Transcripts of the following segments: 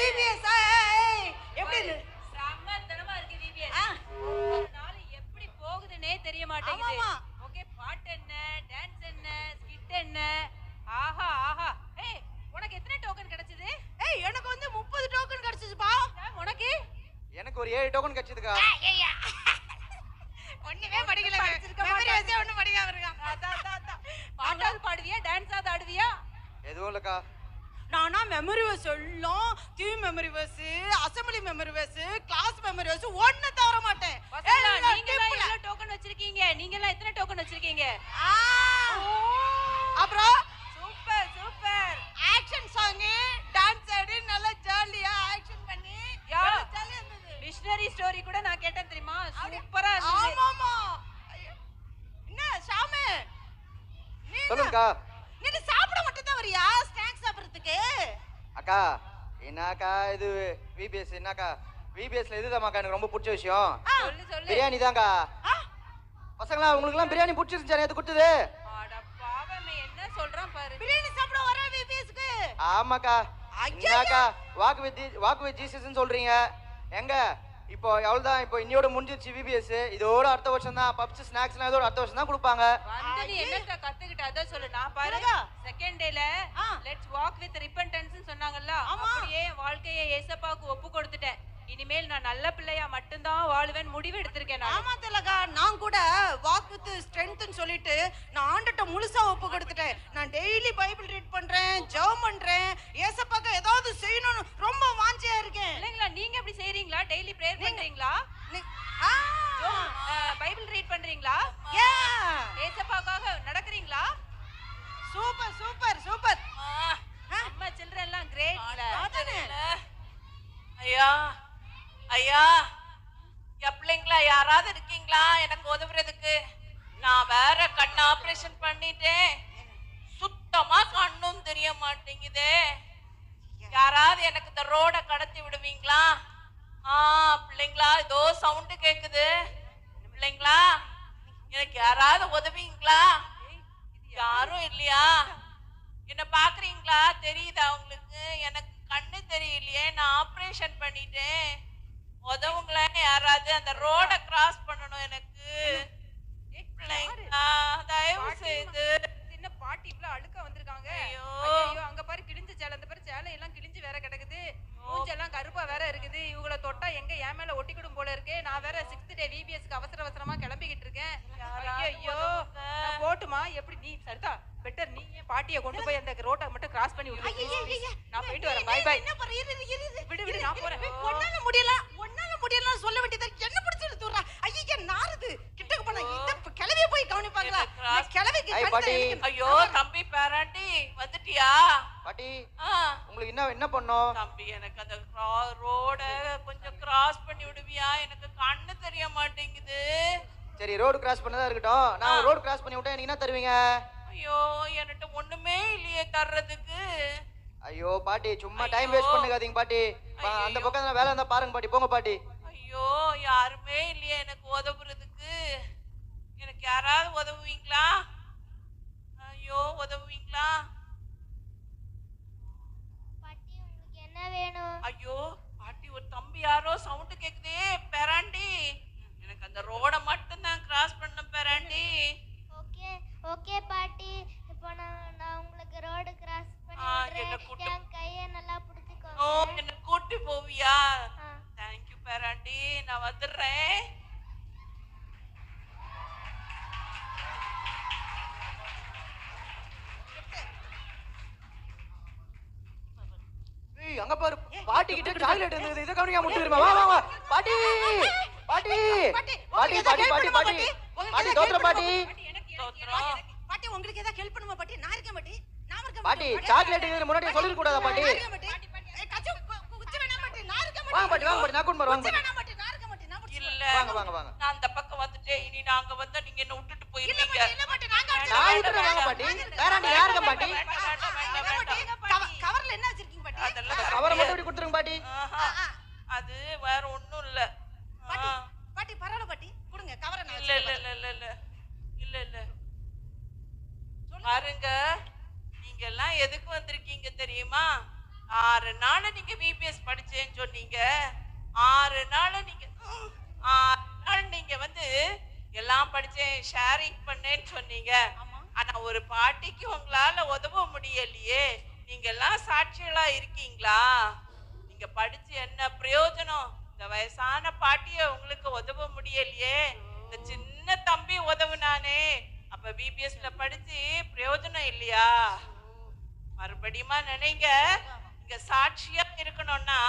VBS எப்படி சமத்தனமா இருக்கு VBS. ஒரு நாள் எப்படி போகுதுன்னே தெரிய மாட்டேங்குது. ஓகே, பாட்டு என்ன, டான்ஸ் என்ன, ஸ்கிட் என்ன, ஆஹா ஆஹா. ஏய், உனக்கு எத்தனை டோக்கன் கிடைச்சது? ஏய், எனக்கு வந்து 30 டோக்கன் கிடைச்சதுப்பா. உனக்கு? எனக்கு ஒரு 7 டோக்கன் கிடைச்சதுக்கா. ஒண்ணுமே படிக்கல, மெமரி வச்சே ஒண்ணும் படிக்காம இருக்கான். பாட்டாவது பாடுவியா, டான்ஸாவது ஆடுவியா? எதுவும் இல்லக்கா. நானா மெமரி வர்ஸ் எல்லாம் theme memory verse, assembly memory verse, class memory verse ஒண்ணு தவற மாட்டேன். நீங்க எல்லாம் எவ்வளவு டோக்கன் வச்சிருக்கீங்க? நீங்க எல்லாம் எத்தனை டோக்கன் வச்சிருக்கீங்க? அப்புறம் super super. Action song, dance ஆடி நல்லா ஜாலியா ஆக்ஷன் பண்ணி ஜாலியா இருந்தது. மிஷனரி ஸ்டோரி கூட நான் கேட்டேன் தெரியுமா? சூப்பரா இருந்துச்சு. ஆமாமா. என்ன ஷாமு, சொல்லுங்கக்கா. நீ சாப்பிட மட்டும் தான் வரியா, ஸ்நாக்ஸ் சாப்பிடுறதுக்கு? அக்கா என்னக்கா இது விபிஎஸ்? என்னக்கா விபிஎஸ்ல இதுதான்க்கா எனக்கு ரொம்ப பிடிச்ச விஷயம். சொல்லு சொல்லு. பிரியாணி தான்க்கா. பசங்களா உங்களுக்கு எல்லாம் பிரியாணி பிடிச்சிருந்துச்சா? நேத்து கொடுத்தது. அட பாவமே, என்ன சொல்றான் பாரு. பிரியாணி சாப்பிட வர விபிஎஸ்க்கு? ஆமாக்கா. என்னக்கா வாக் வித் ஜீசஸ்னு சொல்றீங்க? எங்க இப்போ எவ்வளவுதான், இப்போ இன்னையோட முடிஞ்சிருச்சு விபிஎஸ். இதோட அடுத்த வருஷம் தான் பப்ஸ் ஸ்நாக்ஸ்லாம் இதோட அடுத்த வருஷம் தான் கொடுப்பாங்க. வந்து நீ என்னக்கா கத்துக்கிட்ட அத சொல்லு. நான் பாரு செகண்ட் டேல லெட்ஸ் வாக் வித் ரிப்பன்டன்ஸ் சொன்னாங்கல்ல, அப்படியே வாழ்க்கையை ஏசப்பாவுக்கு ஒப்பு கொடுத்துட்டேன். இனிமேல் நான் நல்ல பிள்ளையா மட்டும்தான் வாழ்வேன் முடிவு எடுத்திருக்கேன். ஆமா திலகா, நான் கூட வாக் வித் ஸ்ட்ரென்த்னு சொல்லிட்டு நான் ஆண்டட்ட முழுசா ஒப்பு கொடுத்துட்டேன். நான் டெய்லி பைபிள் ரீட் பண்றேன், ஜெபம் பண்றேன், ஏசப்பாக்கு ஏதாவது செய்யணும்னு ரொம்ப வாஞ்சியா இருக்கேன். இல்லைங்களா? நீங்க எப்படி செய்றீங்களா? டெய்லி பிரேயர் பண்றீங்களா? பைபிள் ரீட் பண்றீங்களா? ஏசப்பாக்காக நடக்கறீங்களா? Super super super. அம்மா சில்ட்ரன் எல்லாம் கிரேட்ல. ஐயா ஐயா, என் பிள்ளைங்களா யாராவது இருக்கீங்களா எனக்கு உதவுறதுக்கு? நான் வேற கண் ஆபரேஷன் பண்ணிட்டேன், சுத்தமா கண்ணும் தெரிய மாட்டேங்குதே. யாராவது எனக்கு இந்த ரோட கடத்தி விடுவீங்களா? பிள்ளைங்களா, இதோ சவுண்டு கேக்குது. பிள்ளைங்களா, எனக்கு யாராவது உதவிங்களா? யாரும் இல்லையா? என்ன பாக்குறீங்களா? தெரியுதா உங்களுக்கு? எனக்கு கண்ணு தெரியலையே, நான் ஆபரேஷன் பண்ணிட்டேன். உதவுங்களா யாராவது? அந்த ரோட கிராஸ் பண்ணணும் எனக்கு. பிள்ளைங்களா, தயவு செய்து. சின்ன பாட்டி இவ்வளவு அழுக்க வந்திருக்காங்க. ஐயோ அங்க பாரு கிழிஞ்ச சேலை, அந்த பாரு சேலை எல்லாம் கிழிஞ்சு வேற கிடக்குது, மூஞ்செல்லாம் கருப்பா வேற இருக்குது. இவங்கள தொட்டா எங்க என் மேல ஒட்டிக்கிடும் போல இருக்கு. நான் வேற 6th டே விபிஎஸ்க்கு அவசர அவசரமா கிளம்பிக்கிட்டு இருக்கேன். ஐயோ, நான் போட்டுமா? எப்படி நீ சரிதா பெட்டர் நீ ஏன் பாட்டியை கொண்டு போய் அந்த ரோட்டை மட்டும் கிராஸ் பண்ணி விடு. நான் போயிட்டு வரேன். Bye bye. என்ன பாரு, விடு விடு, நான் போறேன். ஒன்னால முடியல சொல்ல வேண்டியதா என்ன பிடிச்சிட்டு தூறா? ஐயா நாறுது. கிட்டக்கு போனா இந்த கிளவிய போய் கவனிப்பாங்களா? கிளவிக்கு பாட்டி. ஐயோ தம்பி, பேராண்டி வந்துட்டியா? பாட்டி உங்களுக்கு என்ன பண்ணோம்? தம்பி, எனக்கு அந்த ரோட கொஞ்சம் கிராஸ் பண்ணி விடுவியா? எனக்கு கண்ணு தெரிய மாட்டேங்குது. சரி, ரோடு கிராஸ் பண்ணதா இருக்கட்டும். நான் ரோடு கிராஸ் பண்ணி விட்டா எனக்கு என்ன தருவீங்க? ஐயோ, என்கிட்ட ஒண்ணுமே இல்லையே தர்றதுக்கு. ஐயோ பாட்டி, சும்மா டைம் வேஸ்ட் பண்ணுகாதீங்க பாட்டி. அந்த பக்கம் வேலை இருந்தா பாருங்க பாட்டி, போங்க பாட்டி. ஐயோ, யாருமே இல்லையே எனக்கு உதவுறதுக்கு. எனக்கு யாராவது உதவுவீங்களா? ஐயோ, உதவுவீங்களா? பாட்டி, உங்களுக்கு என்ன வேணும்? ஐயோ பாட்டி, ஒரு தம்பி யாரோ சவுண்ட் கேக்குதே. பேராண்டி, எனக்கு அந்த ரோட மட்டும் தான் கிராஸ் பண்ண பேராண்டி. ஓகே ஓகே பாட்டி, இப்போ நான் உங்களுக்கு ரோடு கிராஸ் பண்ணி என் கையை நல்லா பிடிச்சிக்கோங்க. என்ன கூட்டி போவியா? தேங்க்யூ பேராண்டி, நான் வந்துடுறேன். அங்க பாரு, பாட்டி கிட்ட சாக்லேட் இருந்தது. இத கவனியா முட்டு இருமா. வா வா வா பாட்டி. பாட்டி பாட்டி பாட்டி பாட்டி பாட்டி பாட்டி தோத்ர பாட்டி. பாட்டி உங்களுக்கு ஏதாவது ஹெல்ப் பண்ணுமா பாட்டி? நான் இருக்கேன் பாட்டி. நான் இருக்கேன் பாட்டி. சாக்லேட் இது முன்னாடி சொல்லிர கூடாதா பாட்டி? கச்சு குச்சி வேணாம் பாட்டி, நான் இருக்கேன் பாட்டி. வாங்க பாட்டி, வாங்க பாட்டி, நான் கூட்டி போறேன். குச்சி வேணாம் பாட்டி, நான் இருக்கேன் பாட்டி. நான் இல்ல, வாங்க வாங்க வாங்க. நான் அந்த பக்கம் வந்துட்டேன். இனி நாங்க வந்தா நீங்க என்ன விட்டுட்டு போயிருவீங்க. இல்ல பாட்டி, நாங்க நான் விட்டுறேன். வாங்க பாட்டி. வேறாண்டி யாருங்க பாட்டி? கவர்ல என்ன வச்சிருக்கீங்க பாட்டி? அதெல்லாம் கவரை மட்டும் இப்படி கொடுத்துருங்க பாட்டி. அது வேற ஒண்ணும் இல்ல. பாட்டி பரவாயில்ல பாட்டி, கொடுங்க கவரை. இல்ல இல்ல இல்ல இல்ல இல்ல இல்ல இல்ல பாருங்க, நீங்க எல்லாம் எதுக்கு வந்திருக்கீங்க தெரியுமா? 6 நாள் நீங்க விபிஎஸ் படிச்சேன்னு சொன்னீங்க. 6 நாள் நீங்க 6 நாள் நீங்க வந்து எல்லாம் படிச்சேன் ஷேரிங் பண்ணேன்னு சொன்னீங்க. ஆனா ஒரு பாட்டிக்கு உங்களால உதவ முடியலையே. நீங்க எல்லாம் சாட்சிகளா இருக்கீங்களா? நீங்க படிச்சு என்ன பிரயோஜனம்? இந்த வயசான பாட்டிய உங்களுக்கு உதவ முடியலையே. இந்த சின்ன தம்பி உதவுனானே, அப்ப பிபிஎஸ்ல படிச்சு பிரயோஜனம் இல்லையா? மறுபடியுமா நினைங்க. இங்க சாட்சியா இருக்கணும்னா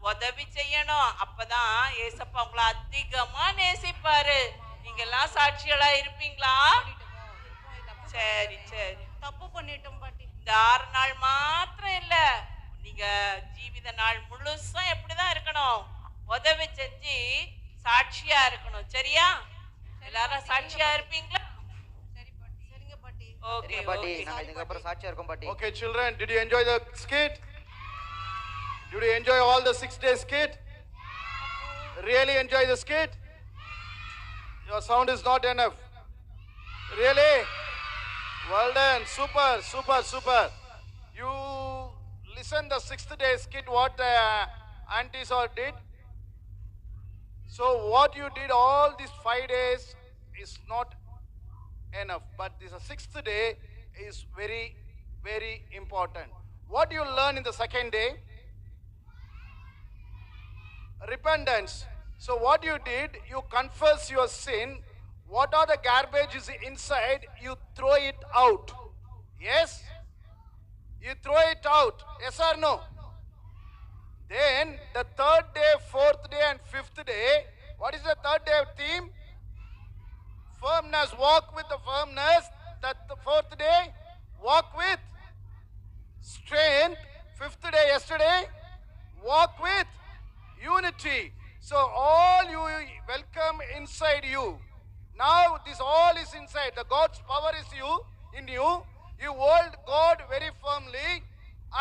உதவி செய்யணும். அப்பதான் ஏசப்பா உங்களை அதிகமா நேசிப்பாரு. நீங்க எல்லாம் சாட்சிகளா இருப்பீங்களா? சரி சரி. தப்பு பண்ணிட்டோம் பாட்டி. இந்த 6 நாள் மாத்திரம் இல்ல, நீங்க ஜீவித நாள் முழுசும் எப்படிதான் இருக்கணும்? உதவி செஞ்சு சாட்சியா இருக்கணும். சரியா? எல்லாரும் சாட்சியா இருப்பீங்களா? சரிங்க பாட்டி. ஓகே பாட்டி ஓகே. நாங்க இதுக்கு அப்புறம் சாட்சியா இருக்கோம் பாட்டி. Okay, children, did you enjoy the skit? Did you enjoy all the 6-day skit? Really enjoy the skit? Your sound is not enough. Really? Well done. Super, super, super. You listen the 6th day skit what aunties all did. So what you did all these 5 days is not enough, but this 6th day is very, very important. What you learn in the 2nd day? Repentance. So what you did, you confess your sin. What are the garbage is inside, you throw it out. Yes? You throw it out. Yes or no? Then the 3rd day, 4th day and 5th day, what is the 3rd day theme? Firmness. Walk with the firmness. That the 4th day, walk with strength. 5th day yesterday, walk with unity. So all you welcome inside you. Now this all is inside. The God's power is in you. You hold God very firmly,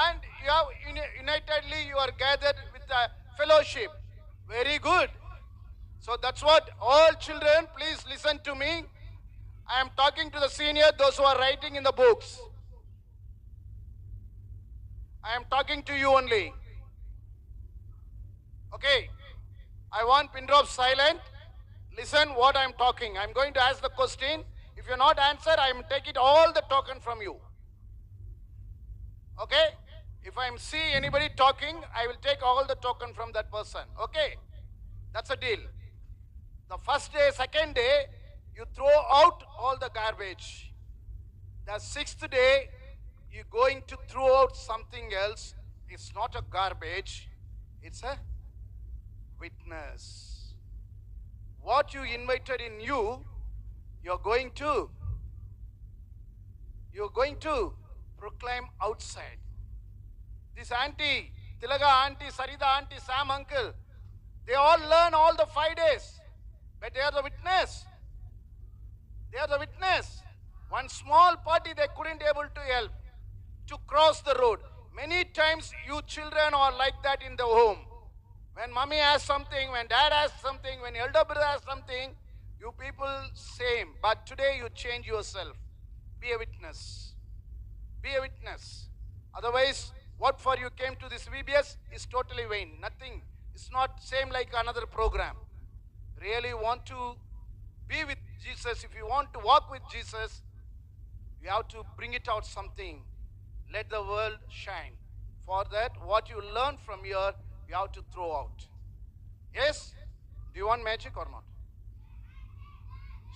and you have unitedly you are gathered with the fellowship. Very good. So that's what all children, please listen to me. I am talking to the senior, those who are writing in the books. I am talking to you only. Okay. I want pin drop silent. Listen what I am talking. I am going to ask the question. If you not answer, I am taking all the token from you. Okay? If I am see anybody talking, I will take all the token from that person. Okay? That's a deal. The 1st day, 2nd day, you throw out all the garbage. The 6th day, you're going to throw out something else. It's not a garbage. It's a witness. What you invited in you, you're going to proclaim outside. This auntie, Tilaga auntie, Sarida auntie, Sam uncle, they all learn all the 5 days. But they are the witness. They are the witness. One small party they couldn't able to help to cross the road. Many times you children are like that in the home. When mommy asks something, when dad asks something, when elder brother asks something, you people same. But today you change yourself. Be a witness. Be a witness. Otherwise, what for you came to this VBS is totally vain. Nothing. It's not same like another program. Really want to be with Jesus. If you want to walk with Jesus, you have to bring it out something. Let the world shine. For that, what you learn from here, you have to throw out. Yes? Do you want magic or not?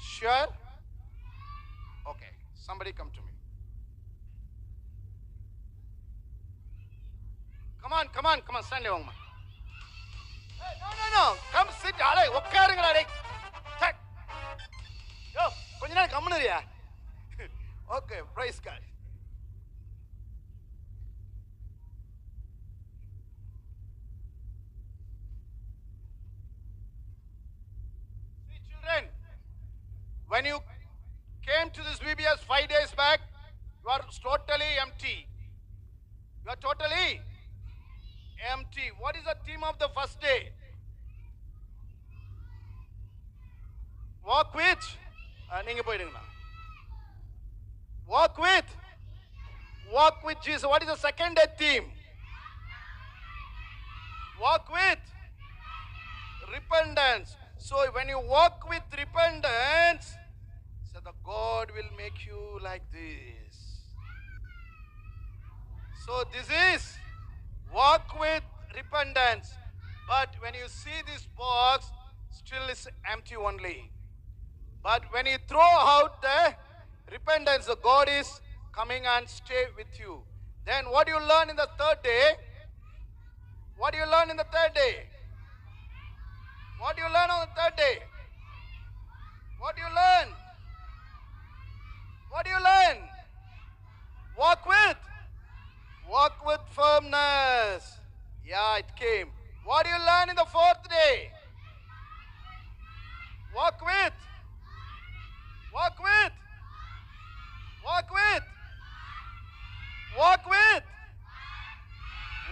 Sure? Okay. Somebody come to me. Come on, come on, come on. Stand there, Hey, no. Come sit. Alay, ukkarunga alay. Check. Yo, konja nera gammuniriya. Okay, praise God. See, children, when you came to this VBS 5 days back, you are totally empty. You are totally empty. What is the theme of the 1st day? Walk with. நீங்க போயிடுங்கண்ணா. Walk with Jesus. What is the 2nd day theme? Walk with repentance. So when you walk with repentance, so the God will make you like this. So this is walk with repentance. But when you see this box, still is empty only. But when you throw out the repentance, the God is coming and stay with you. Then what do you learn in the third day? What do you learn in the third day? What do you learn on the third day? What do you learn? What do you learn? Walk with firmness. Yeah, it came. What do you learn in the fourth day? Walk with. Walk with. Walk with. Walk with.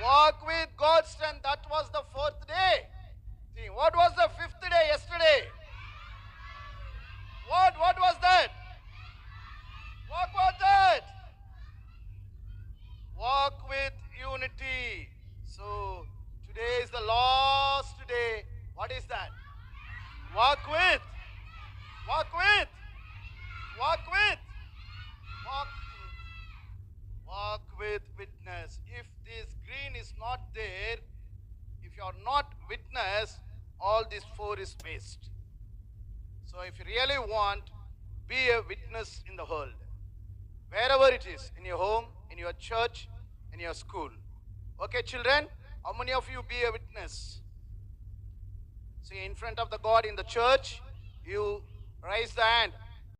Walk with God's strength. That was the fourth day. See, what was the fifth day yesterday? What was that? What was that? Walk with unity. So, today is the last day. What is that? Walk with. Walk with. Walk with. Walk with. Walk with witness. If this green is not there, if you are not witness, all these four is waste. So if you really want, be a witness in the world. Wherever it is, in your home, in your church, in your school. Okay, children? How many of you be a witness? See, in front of the God in the church, you raise the hand.